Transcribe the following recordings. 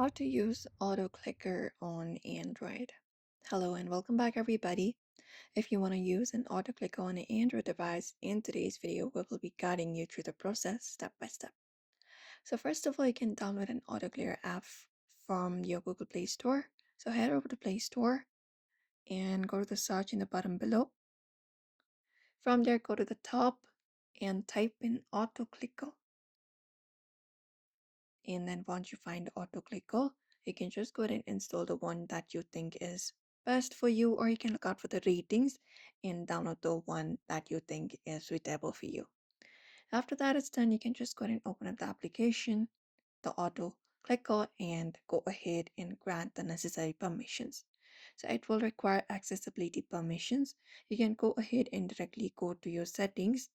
How to use auto clicker on Android. Hello and welcome back everybody. If you want to use an auto clicker on an Android device, in today's video we will be guiding you through the process step by step. So first of all, you can download an auto clicker app from your Google Play Store. So head over to Play Store and go to the search in the button below. From there, go to the top and type in auto clicker. And then once you find auto clicker, you can just go ahead and install the one that you think is best for you, or you can look out for the ratings and download the one that you think is suitable for you. After that is done, you can just go ahead and open up the application, the auto clicker, and go ahead and grant the necessary permissions. So it will require accessibility permissions. You can go ahead and directly go to your settings,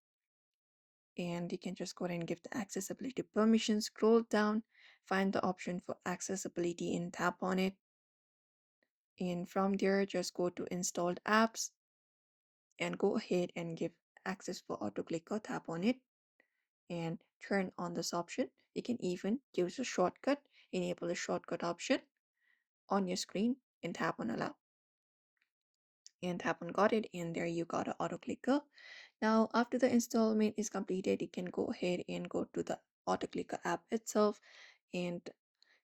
and you can just go ahead and give the accessibility permission. Scroll down, find the option for accessibility and tap on it. And from there, just go to installed apps and go ahead and give access for auto clicker. Tap on it and turn on this option. You can even use a shortcut, enable the shortcut option on your screen and tap on allow. And tap on got it, and there you got an auto clicker. Now after the installment is completed, you can go ahead and go to the auto clicker app itself, and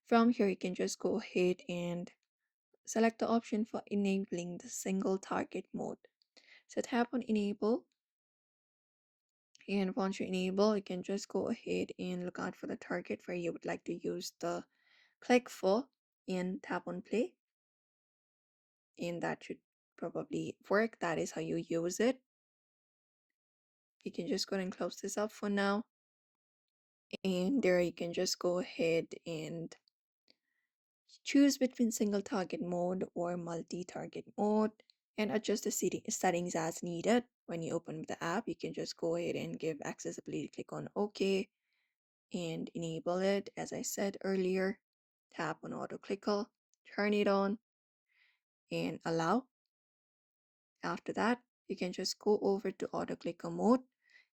from here you can just go ahead and select the option for enabling the single target mode. So tap on enable, and once you enable, you can just go ahead and look out for the target where you would like to use the click for, and tap on play, and that should probably work. That is how you use it. You can just go ahead and close this up for now, and there you can just go ahead and choose between single target mode or multi-target mode and adjust the settings as needed. When you open the app, you can just go ahead and give accessibility, click on OK and enable it. As I said earlier, tap on auto clicker, turn it on and allow. After that, you can just go over to auto clicker mode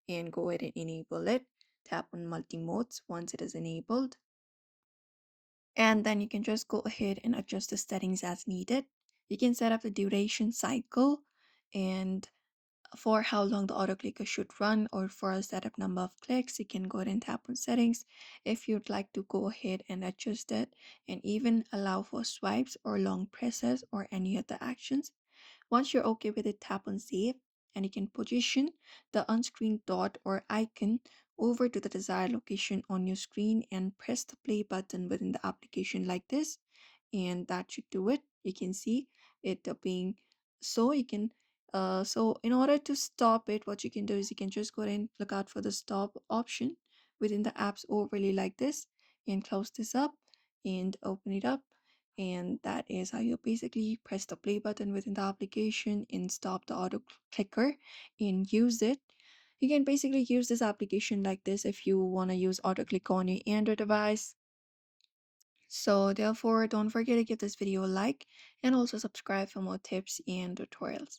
and go ahead and enable it. Tap on multi modes once it is enabled. And then you can just go ahead and adjust the settings as needed. You can set up the duration cycle and for how long the auto clicker should run, or for a setup number of clicks. You can go ahead and tap on settings if you'd like to go ahead and adjust it, and even allow for swipes or long presses or any other actions. Once you're okay with it, tap on save, and you can position the on-screen dot or icon over to the desired location on your screen and press the play button within the application like this, and that should do it. You can see it being so you can so in order to stop it, what you can do is you can just go ahead and look out for the stop option within the apps overlay like this, and close this up and open it up, and that is how you basically press the play button within the application and stop the auto clicker and use it. You can basically use this application like this if you want to use auto click on your Android device. So therefore, don't forget to give this video a like and also subscribe for more tips and tutorials.